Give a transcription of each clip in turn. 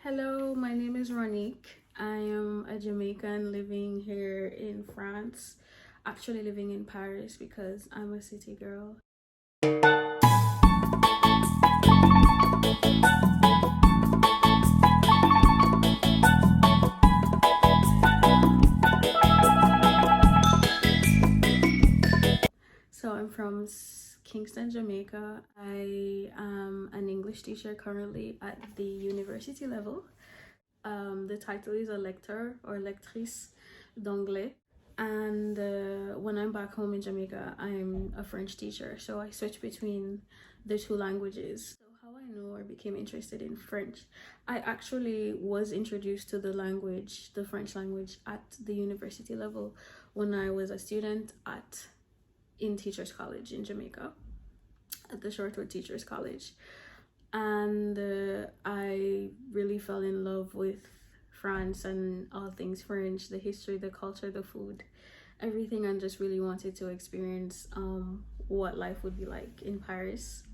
Hello, my name is Ronique. I am a Jamaican living here in France, actually living in Paris because I'm a city girl. So I'm from Kingston, Jamaica. I am an English teacher currently at the university level. The title is a lector or lectrice d'anglais. And when I'm back home in Jamaica, I'm a French teacher. So I switch between the two languages. So how I know or became interested in French, I actually was introduced to the language, the French language, at the university level when I was a student at in Teachers College in Jamaica, at the Shortwood Teachers College. And I really fell in love with France and all things French, the history, the culture, the food, everything, and just really wanted to experience what life would be like in Paris.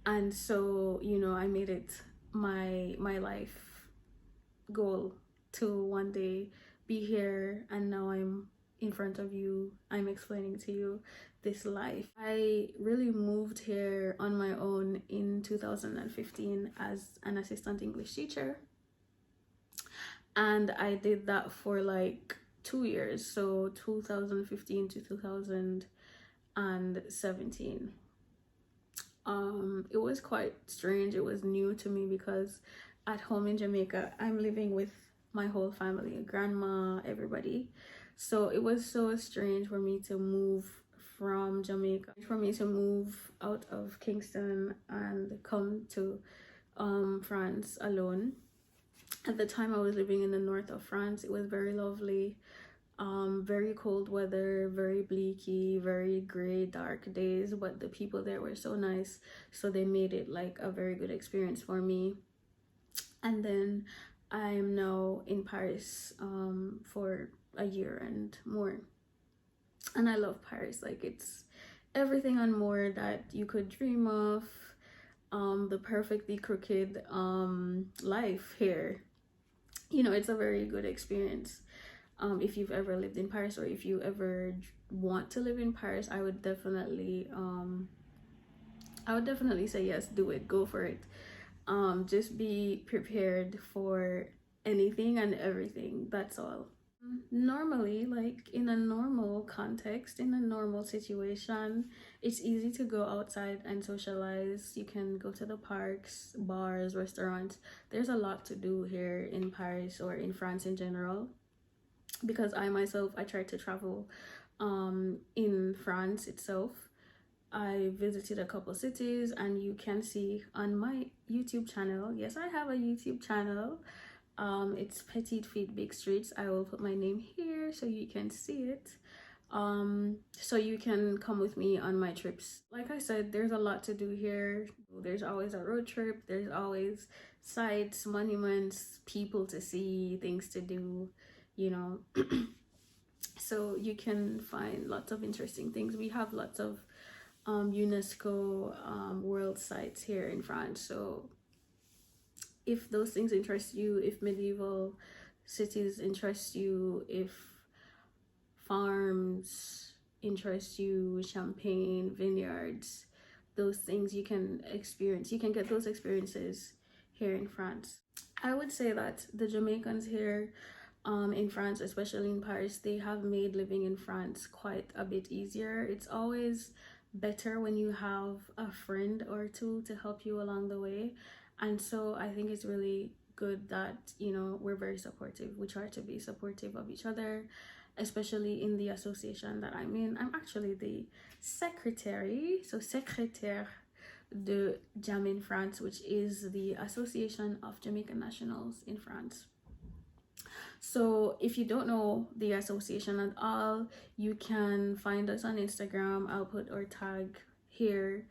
And so, I made it my life goal to one day be here, and now I'm in front of you. I'm explaining to you this life. I really moved here on my own in 2015 as an assistant English teacher, and I did that for like 2 years, so 2015 to 2017. It was quite strange. It was new to me because at home in Jamaica I'm living with my whole family, grandma, everybody. So it was so strange for me to move from Jamaica, for me to move out of Kingston and come to France alone. At the time I was living in the north of France. It was very lovely, very cold weather, very bleaky, very gray, dark days, but the people there were so nice, so they made it like a very good experience for me. And then I'm now in Paris for a year and more, and I love Paris. Like, it's everything and more that you could dream of. The perfectly crooked life here. It's a very good experience. If you've ever lived in Paris, or if you ever want to live in Paris, I would definitely say yes, do it, go for it. Just be prepared for anything and everything. That's all. Normally, like in a normal context, in a normal situation, it's easy to go outside and socialize. You can go to the parks, bars, restaurants. There's a lot to do here in Paris or in France in general, because I myself, I tried to travel in France itself. I visited a couple cities, and you can see on my YouTube channel, yes, I have a YouTube channel. It's Petite Feet Big Streets. I will put my name here so you can see it. So you can come with me on my trips. Like I said, there's a lot to do here. There's always a road trip. There's always sites, monuments, people to see, things to do, you know. So you can find lots of interesting things. We have lots of UNESCO world sites here in France. So if those things interest you, if medieval cities interest you, if farms interest you, champagne, vineyards, those things you can experience. You can get those experiences here in France. I would say that the Jamaicans here in France, especially in Paris, they have made living in France quite a bit easier. It's always better when you have a friend or two to help you along the way. And so I think it's really good that, we're very supportive. We try to be supportive of each other, especially in the association that I'm in. I'm actually the secretary, so secrétaire de Jam in France, which is the Association of Jamaican Nationals in France. So if you don't know the association at all, you can find us on Instagram. I'll put our tag here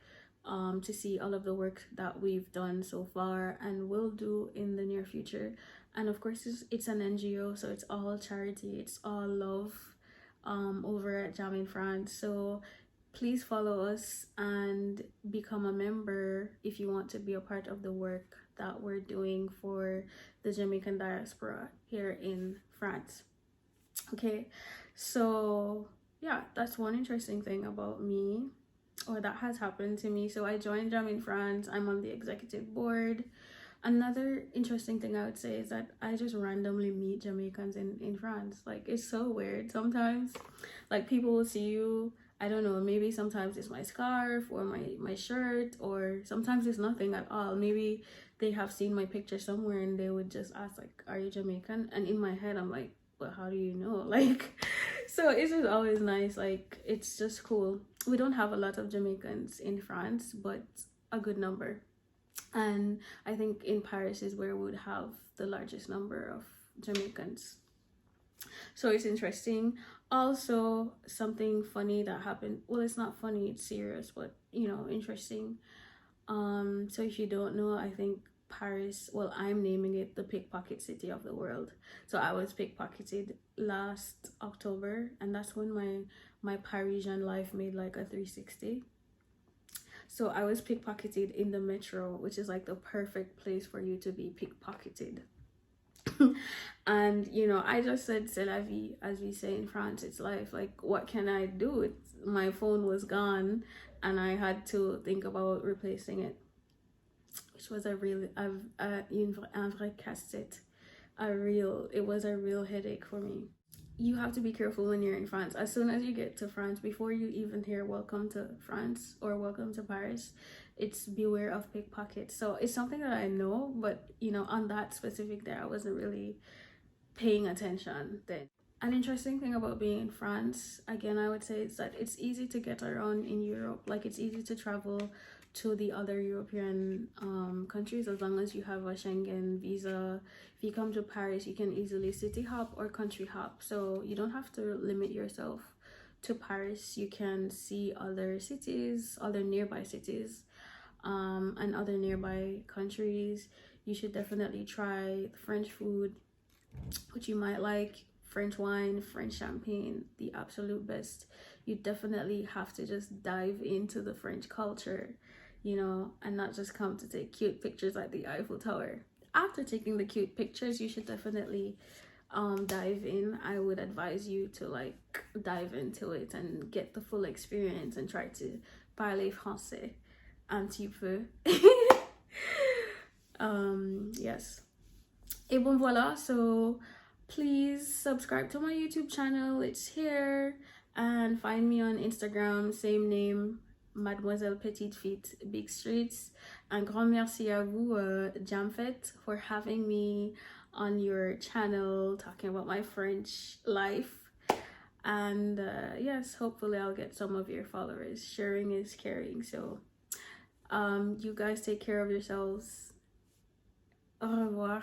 to see all of the work that we've done so far and will do in the near future. And of course, it's an NGO, so it's all charity, it's all love over at Jam in France. So please follow us and become a member if you want to be a part of the work that we're doing for the Jamaican diaspora here in France. Okay, so yeah, that's one interesting thing about me, or that has happened to me. So I joined Jam in France. I'm on the executive board. Another interesting thing I would say is that I just randomly meet Jamaicans in France. Like, it's so weird sometimes. Like, people will see you, I don't know, maybe sometimes it's my scarf or my shirt, or sometimes it's nothing at all. Maybe they have seen my picture somewhere and they would just ask, like, are you Jamaican? And in my head, I'm like, but how do you know? Like, so it's just always nice. Like, it's just cool. We don't have a lot of Jamaicans in France, but a good number. And I think in Paris is where we would have the largest number of Jamaicans. So it's interesting. Also, something funny that happened. Well, it's not funny, it's serious, but you know, interesting. So if you don't know, I think Paris, well, I'm naming it the pickpocket city of the world. So I was pickpocketed last October, and that's when my Parisian life made like a 360. So I was pickpocketed in the metro, which is like the perfect place for you to be pickpocketed. And you know, I just said c'est la vie, as we say in France. It's life. Like, what can I do? My phone was gone and I had to think about replacing it, which was un vrai casse-tête. It was a real headache for me. You have to be careful when you're in France. As soon as you get to France, before you even hear welcome to France or welcome to Paris, it's beware of pickpockets. So it's something that I know, but you know, on that specific day, I wasn't really paying attention then. An interesting thing about being in France, again, I would say, is that it's easy to get around in Europe. Like, it's easy to travel to the other European countries as long as you have a Schengen visa. If you come to Paris, you can easily city hop or country hop. So you don't have to limit yourself to Paris. You can see other cities, other nearby cities, and other nearby countries. You should definitely try French food, which you might like. French wine, French champagne, the absolute best. You definitely have to just dive into the French culture, you know, and not just come to take cute pictures like the Eiffel Tower. After taking the cute pictures, you should definitely dive in. I would advise you to like dive into it and get the full experience and try to parler français un petit peu. Yes. Et bon voilà, so please subscribe to my YouTube channel. It's here. And find me on Instagram, same name, Mademoiselle Petite Feet Big Streets. Un grand merci à vous, Jamfet, for having me on your channel talking about my French life. And yes, hopefully I'll get some of your followers. Sharing is caring. So you guys take care of yourselves. Au revoir.